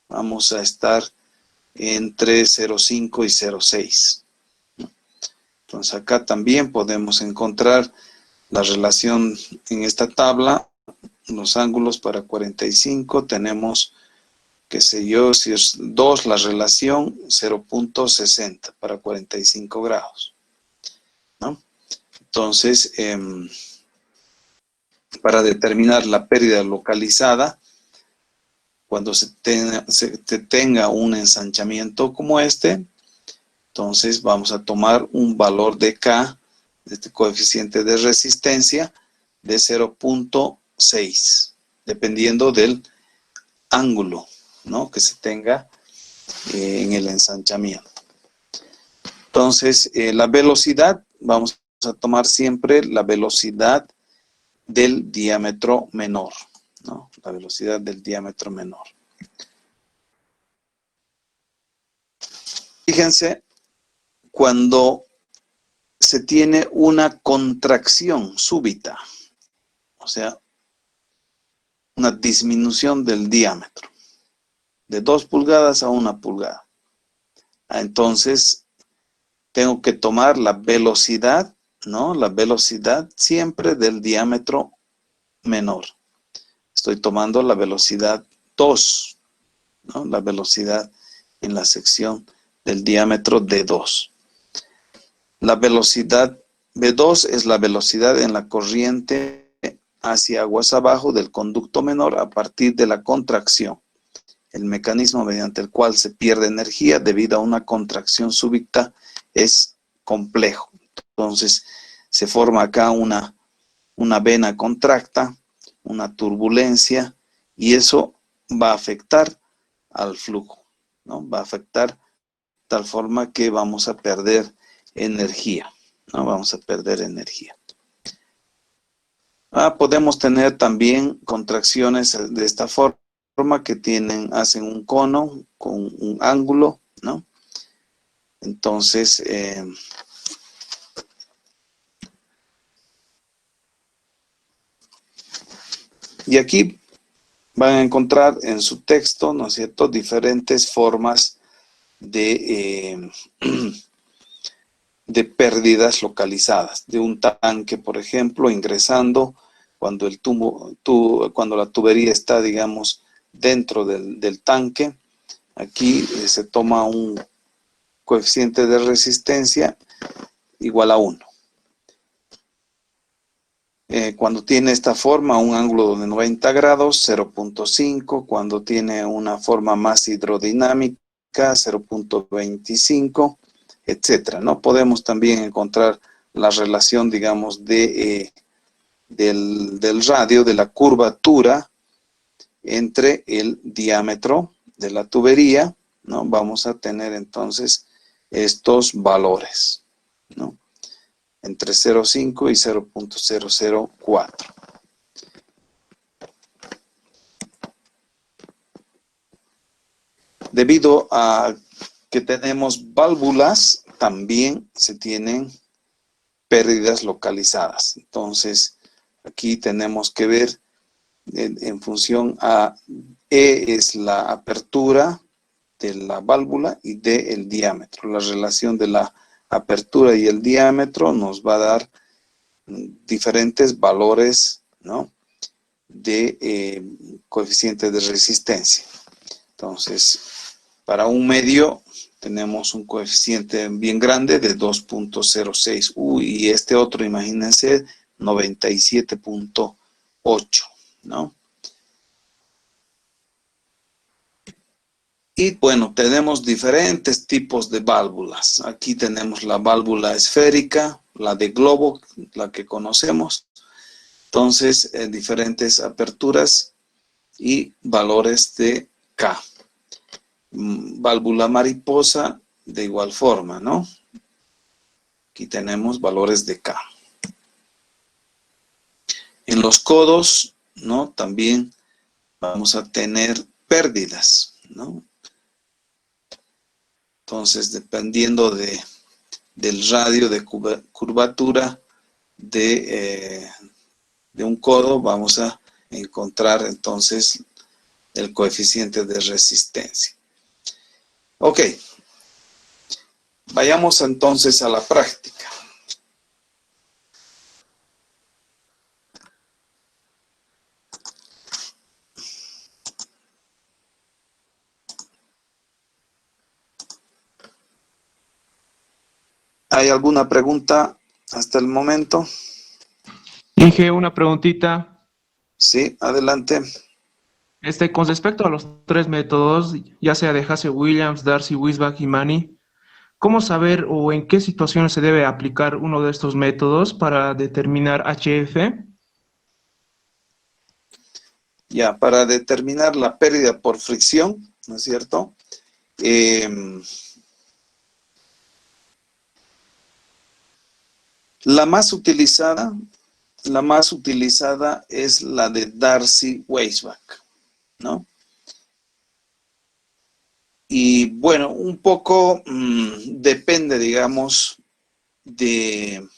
Vamos a estar entre 0,5 y 0,6. Entonces acá también podemos encontrar la relación en esta tabla, los ángulos para 45, tenemos, qué sé yo, si es 2 la relación, 0,60 para 45 grados, ¿no? Entonces, para determinar la pérdida localizada, cuando se tenga un ensanchamiento como este, entonces vamos a tomar un valor de K, de este coeficiente de resistencia, de 0,6, dependiendo del ángulo, ¿no? Que se tenga en el ensanchamiento. Entonces, la velocidad, vamos a tomar siempre la velocidad del diámetro menor, ¿no? La velocidad del diámetro menor. Fíjense, cuando se tiene una contracción súbita, o sea, una disminución del diámetro, de 2 pulgadas a 1 pulgada. Entonces, tengo que tomar la velocidad, ¿no? La velocidad siempre del diámetro menor. Estoy tomando la velocidad 2, ¿no? La velocidad en la sección del diámetro de 2. La velocidad V2 es la velocidad en la corriente hacia aguas abajo del conducto menor a partir de la contracción. el mecanismo mediante el cual se pierde energía debido a una contracción súbita es complejo. Entonces, se forma acá una vena contracta, una turbulencia, y eso va a afectar al flujo, ¿no? Va a afectar de tal forma que vamos a perder energía, ¿no? Vamos a perder energía. Podemos tener también contracciones de esta forma que hacen un cono con un ángulo, ¿no? Entonces, y aquí van a encontrar en su texto, ¿no es cierto?, diferentes formas de pérdidas localizadas. De un tanque, por ejemplo, ingresando cuando cuando la tubería está, digamos, dentro del tanque. Aquí se toma un coeficiente de resistencia igual a 1. Cuando tiene esta forma, un ángulo de 90 grados, 0.5. Cuando tiene una forma más hidrodinámica, 0.25, etcétera, ¿no? Podemos también encontrar la relación, digamos, del radio, de la curvatura entre el diámetro de la tubería, ¿no? Vamos a tener entonces estos valores, ¿no? Entre 0.5 y 0.004. Debido a que tenemos válvulas, también se tienen pérdidas localizadas. Entonces, aquí tenemos que ver en función a E es la apertura de la válvula y D el diámetro. La relación de la apertura y el diámetro nos va a dar diferentes valores, ¿no?, de coeficiente de resistencia. Entonces, para un medio tenemos un coeficiente bien grande de 2.06. Y este otro, imagínense, 97.8, ¿no? Y bueno, tenemos diferentes tipos de válvulas. Aquí tenemos la válvula esférica, la de globo, la que conocemos. Entonces, diferentes aperturas y valores de K. Válvula mariposa, de igual forma, ¿no? Aquí tenemos valores de K. En los codos, ¿no?, también vamos a tener pérdidas, ¿no? Entonces, dependiendo del radio de curvatura de un codo, vamos a encontrar entonces el coeficiente de resistencia. Ok, vayamos entonces a la práctica. ¿Hay alguna pregunta hasta el momento? Inge, una preguntita. Sí, adelante. Con respecto a los tres métodos, ya sea de Hasse-Williams, Darcy, Weisbach y Mani, ¿cómo saber o en qué situaciones se debe aplicar uno de estos métodos para determinar HF? Ya, para determinar la pérdida por fricción, ¿no es cierto? La más utilizada es la de Darcy-Weisbach, ¿no? Y bueno, un poco depende, digamos, de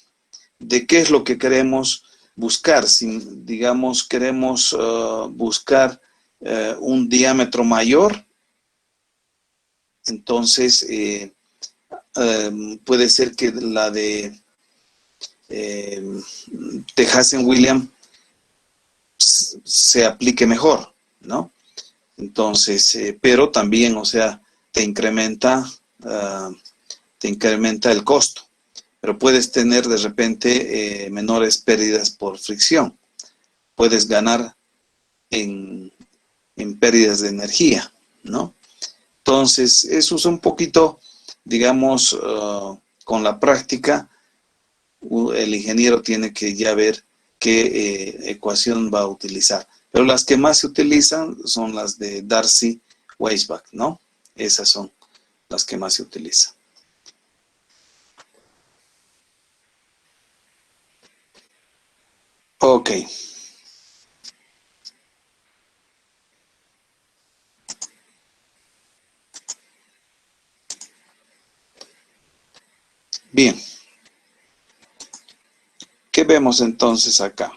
qué es lo que queremos buscar. Si, digamos, queremos buscar un diámetro mayor, entonces puede ser que la de Hasse-Williams se aplique mejor, ¿no? Entonces, pero también, o sea, te incrementa el costo, pero puedes tener de repente menores pérdidas por fricción. Puedes ganar en pérdidas de energía, ¿no? Entonces, eso es un poquito, digamos, con la práctica, el ingeniero tiene que ya ver qué ecuación va a utilizar. Pero las que más se utilizan son las de Darcy-Weisbach, ¿no? Esas son las que más se utilizan. Ok. Bien. ¿Qué vemos entonces acá?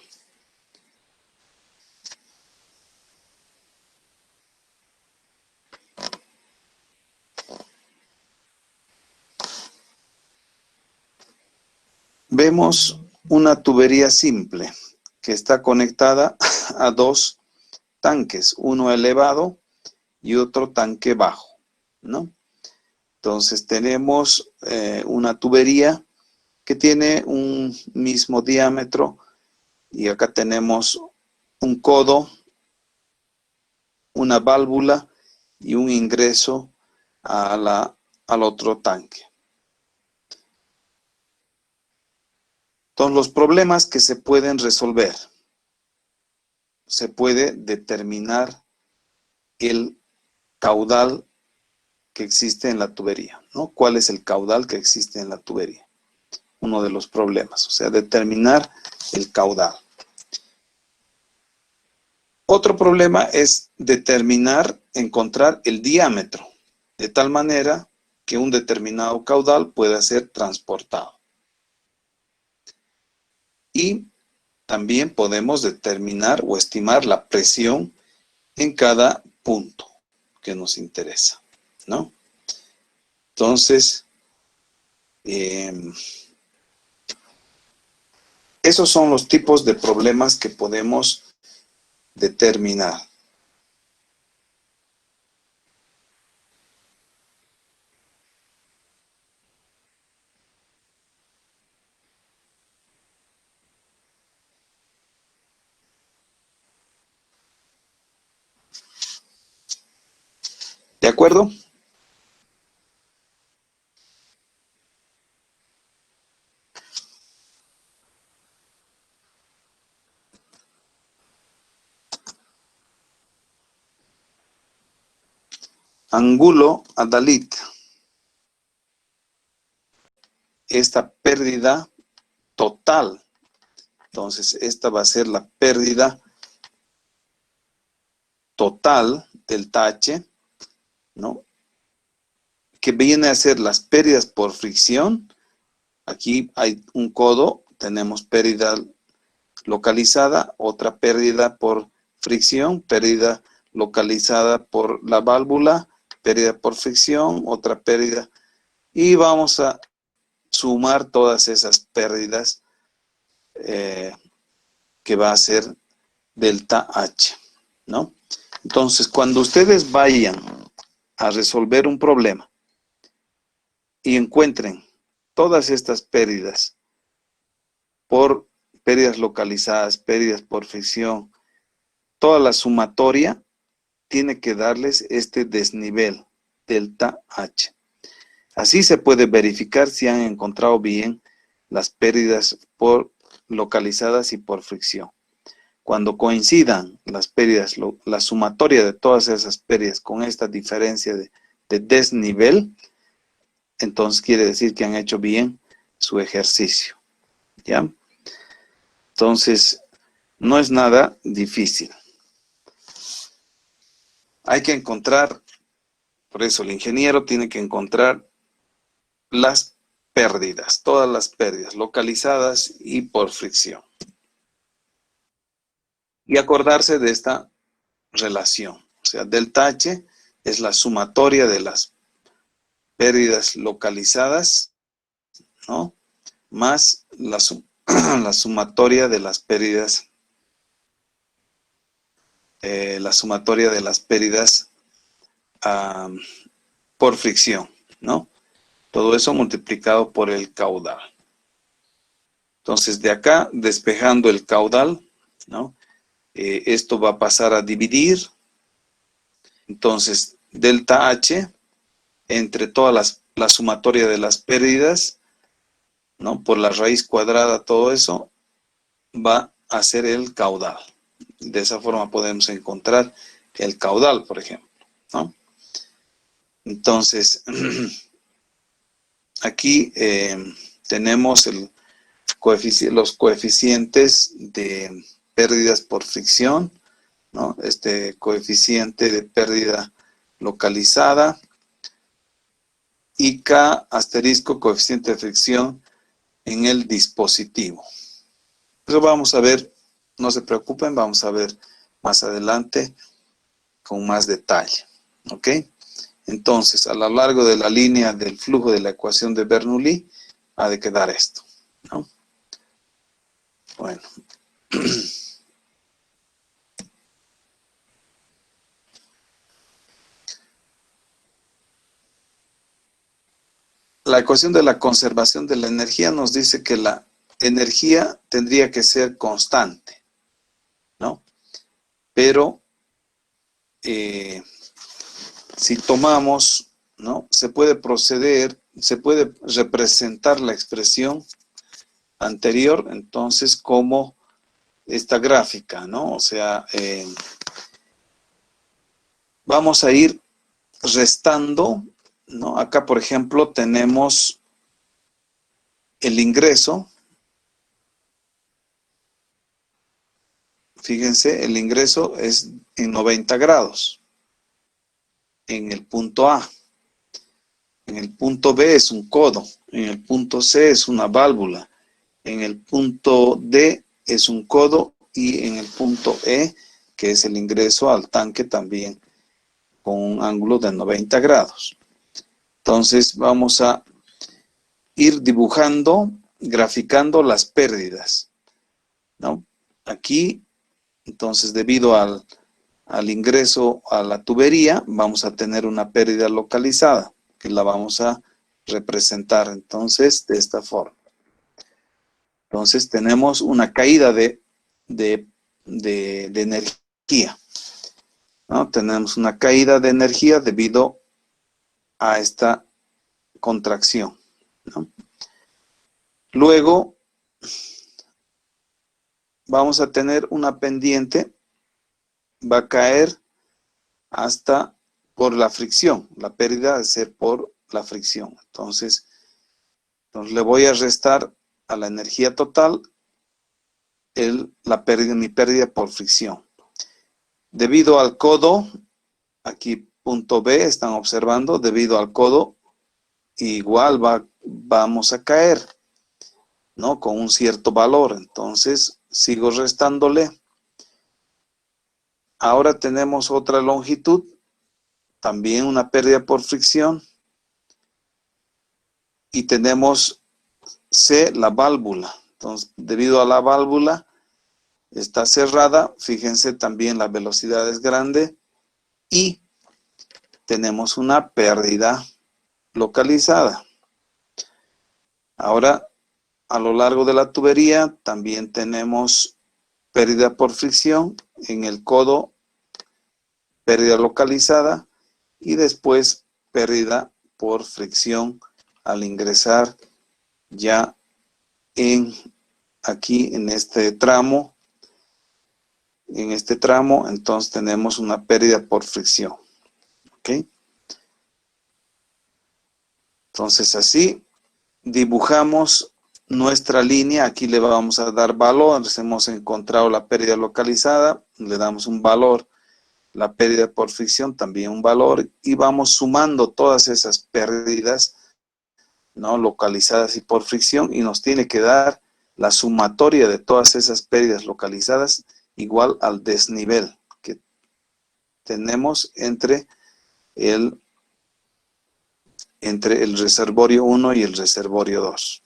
Vemos una tubería simple que está conectada a dos tanques, uno elevado y otro tanque bajo, ¿no? Entonces tenemos una tubería que tiene un mismo diámetro y acá tenemos un codo, una válvula y un ingreso al otro tanque. Entonces los problemas que se pueden resolver, se puede determinar el caudal que existe en la tubería, ¿no? ¿Cuál es el caudal que existe en la tubería? Uno de los problemas, o sea, determinar el caudal. Otro problema es encontrar el diámetro, de tal manera que un determinado caudal pueda ser transportado. Y también podemos determinar o estimar la presión en cada punto que nos interesa, ¿no? Entonces, esos son los tipos de problemas que podemos determinar. ¿De acuerdo? Ángulo Adalit. Esta pérdida total. Entonces, esta va a ser la pérdida total del tache, ¿no? Que viene a ser las pérdidas por fricción. Aquí hay un codo, tenemos pérdida localizada, otra pérdida por fricción, pérdida localizada por la válvula, pérdida por fricción, otra pérdida. Y vamos a sumar todas esas pérdidas que va a ser delta H, ¿no? Entonces, cuando ustedes vayan a resolver un problema y encuentren todas estas pérdidas por pérdidas localizadas, pérdidas por fricción, toda la sumatoria tiene que darles este desnivel, delta H. Así se puede verificar si han encontrado bien las pérdidas por localizadas y por fricción. Cuando coincidan las pérdidas, la sumatoria de todas esas pérdidas con esta diferencia de desnivel, entonces quiere decir que han hecho bien su ejercicio, ¿ya? Entonces, no es nada difícil. Hay que encontrar, por eso el ingeniero tiene que encontrar las pérdidas, todas las pérdidas localizadas y por fricción. Y acordarse de esta relación. O sea, delta H es la sumatoria de las pérdidas localizadas, ¿no? Más la sumatoria de las pérdidas, por fricción, ¿no? Todo eso multiplicado por el caudal. Entonces, de acá, despejando el caudal, ¿no? Esto va a pasar a dividir. Entonces, delta H entre todas la sumatoria de las pérdidas, ¿no? Por la raíz cuadrada, todo eso va a ser el caudal. De esa forma podemos encontrar el caudal, por ejemplo, ¿no? Entonces, aquí tenemos los coeficientes de pérdidas por fricción, ¿no? Este coeficiente de pérdida localizada y K asterisco coeficiente de fricción en el dispositivo. Eso vamos a ver, no se preocupen, vamos a ver más adelante con más detalle, ¿ok? Entonces, a lo largo de la línea del flujo de la ecuación de Bernoulli, ha de quedar esto, ¿no? Bueno. La ecuación de la conservación de la energía nos dice que la energía tendría que ser constante, ¿no? Pero si tomamos, ¿no? Se puede representar la expresión anterior, entonces, como esta gráfica, ¿no? O sea, vamos a ir restando, ¿no? Acá, por ejemplo, tenemos el ingreso. Fíjense, el ingreso es en 90 grados. En el punto A. En el punto B es un codo. En el punto C es una válvula. En el punto D es un codo. Y en el punto E, que es el ingreso al tanque, también con un ángulo de 90 grados. Entonces vamos a ir dibujando, graficando las pérdidas, ¿no? Aquí, entonces, debido al ingreso a la tubería, vamos a tener una pérdida localizada, que la vamos a representar, entonces, de esta forma. Entonces, tenemos una caída de energía, ¿no? Tenemos una caída de energía debido a esta contracción, ¿no? Luego vamos a tener una pendiente, va a caer hasta por la fricción, la pérdida de ser por la fricción. Entonces le voy a restar a la energía total mi pérdida por fricción. Debido al codo, aquí punto B, están observando, debido al codo, igual vamos a caer, ¿no? Con un cierto valor. Entonces, sigo restándole. Ahora tenemos otra longitud, también una pérdida por fricción. Y tenemos C, la válvula. Entonces, debido a la válvula, está cerrada. Fíjense, también la velocidad es grande. Y tenemos una pérdida localizada. Ahora, a lo largo de la tubería, también tenemos pérdida por fricción. En el codo, pérdida localizada. Y después, pérdida por fricción al ingresar ya aquí en este tramo. En este tramo, entonces tenemos una pérdida por fricción. ¿Ok? Entonces así dibujamos nuestra línea. Aquí le vamos a dar valor. Hemos encontrado la pérdida localizada, le damos un valor. La pérdida por fricción, también un valor. Y vamos sumando todas esas pérdidas, ¿no? Localizadas y por fricción. Y nos tiene que dar la sumatoria de todas esas pérdidas localizadas igual al desnivel que tenemos entre el reservorio 1 y el reservorio 2.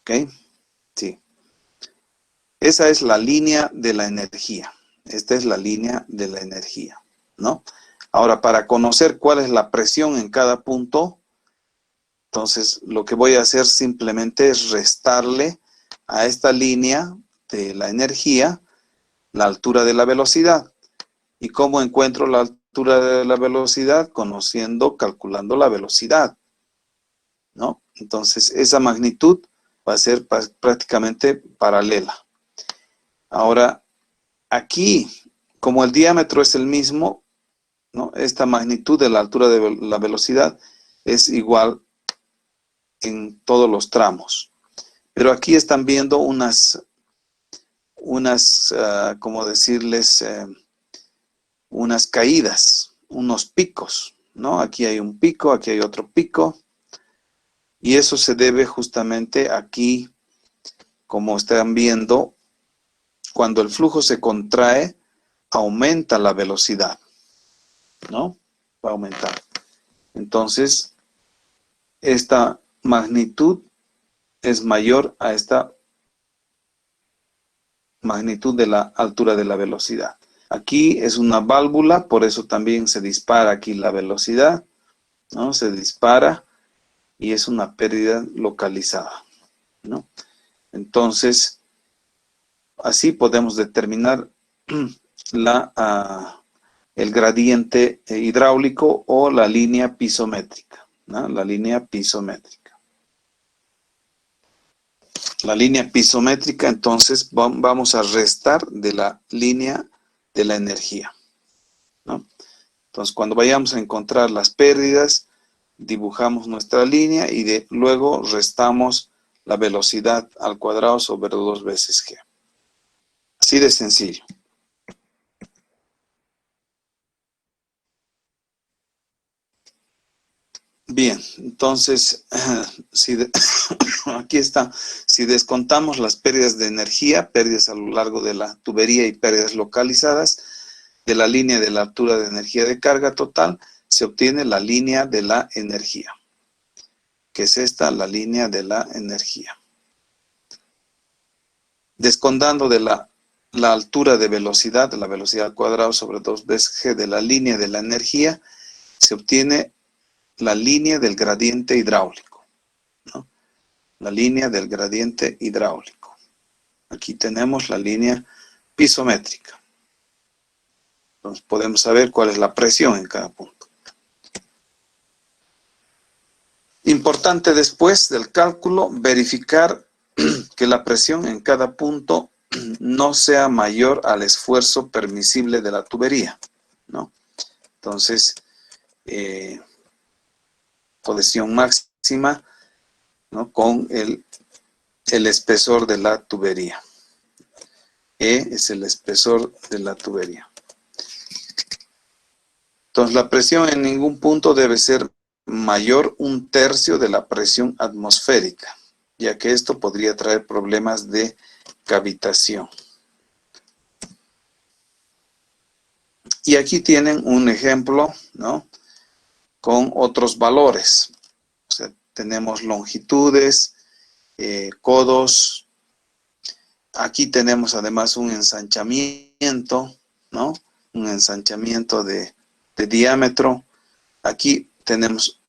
¿Ok? Sí. Esa es la línea de la energía. Esta es la línea de la energía, ¿no? Ahora, para conocer cuál es la presión en cada punto, entonces lo que voy a hacer simplemente es restarle a esta línea de la energía la altura de la velocidad. ¿Y cómo encuentro la altura altura de la velocidad calculando la velocidad, ¿no? Entonces, esa magnitud va a ser prácticamente paralela. Ahora, aquí, como el diámetro es el mismo, ¿no? Esta magnitud de la altura de la velocidad es igual en todos los tramos. Pero aquí están viendo ¿cómo decirles? Unas caídas, unos picos, ¿no? Aquí hay un pico, aquí hay otro pico. Y eso se debe justamente aquí, como están viendo, cuando el flujo se contrae, aumenta la velocidad, ¿no? Va a aumentar. Entonces, esta magnitud es mayor a esta magnitud de la altura de la velocidad. Aquí es una válvula, por eso también se dispara aquí la velocidad, ¿no? Se dispara y es una pérdida localizada, ¿no? Entonces, así podemos determinar el gradiente hidráulico o la línea pisométrica, ¿no? La línea pisométrica. La línea pisométrica, entonces, vamos a restar de la línea de la energía, ¿no? Entonces, cuando vayamos a encontrar las pérdidas, dibujamos nuestra línea y luego restamos la velocidad al cuadrado sobre 2 veces g. Así de sencillo. Bien, entonces, aquí está. Si descontamos las pérdidas de energía, pérdidas a lo largo de la tubería y pérdidas localizadas, de la línea de la altura de energía de carga total, se obtiene la línea de la energía. Que es esta, la línea de la energía. Descontando de la altura de velocidad, de la velocidad al cuadrado sobre 2 veces g de la línea de la energía, se obtiene la línea del gradiente hidráulico, ¿no? La línea del gradiente hidráulico. Aquí tenemos la línea pisométrica. Entonces podemos saber cuál es la presión en cada punto. Importante después del cálculo, verificar que la presión en cada punto no sea mayor al esfuerzo permisible de la tubería, ¿no? Entonces, presión máxima, ¿no? Con el espesor de la tubería. E es el espesor de la tubería. Entonces, la presión en ningún punto debe ser mayor 1/3 de la presión atmosférica, ya que esto podría traer problemas de cavitación. Y aquí tienen un ejemplo, ¿no? Con otros valores. O sea, tenemos longitudes, codos. Aquí tenemos además un ensanchamiento, ¿no? Un ensanchamiento de diámetro. Aquí tenemos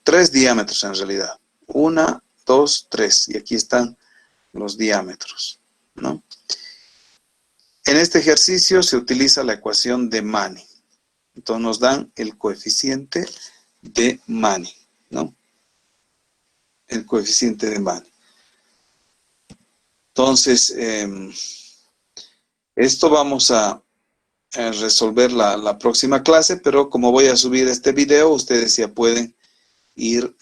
3 diámetros en realidad. 1, 2, 3. Y aquí están los diámetros, ¿no? En este ejercicio se utiliza la ecuación de Manning. Entonces nos dan el coeficiente de Manning, ¿no? El coeficiente de Manning. Entonces, esto vamos a resolver la próxima clase, pero como voy a subir este video, ustedes ya pueden ir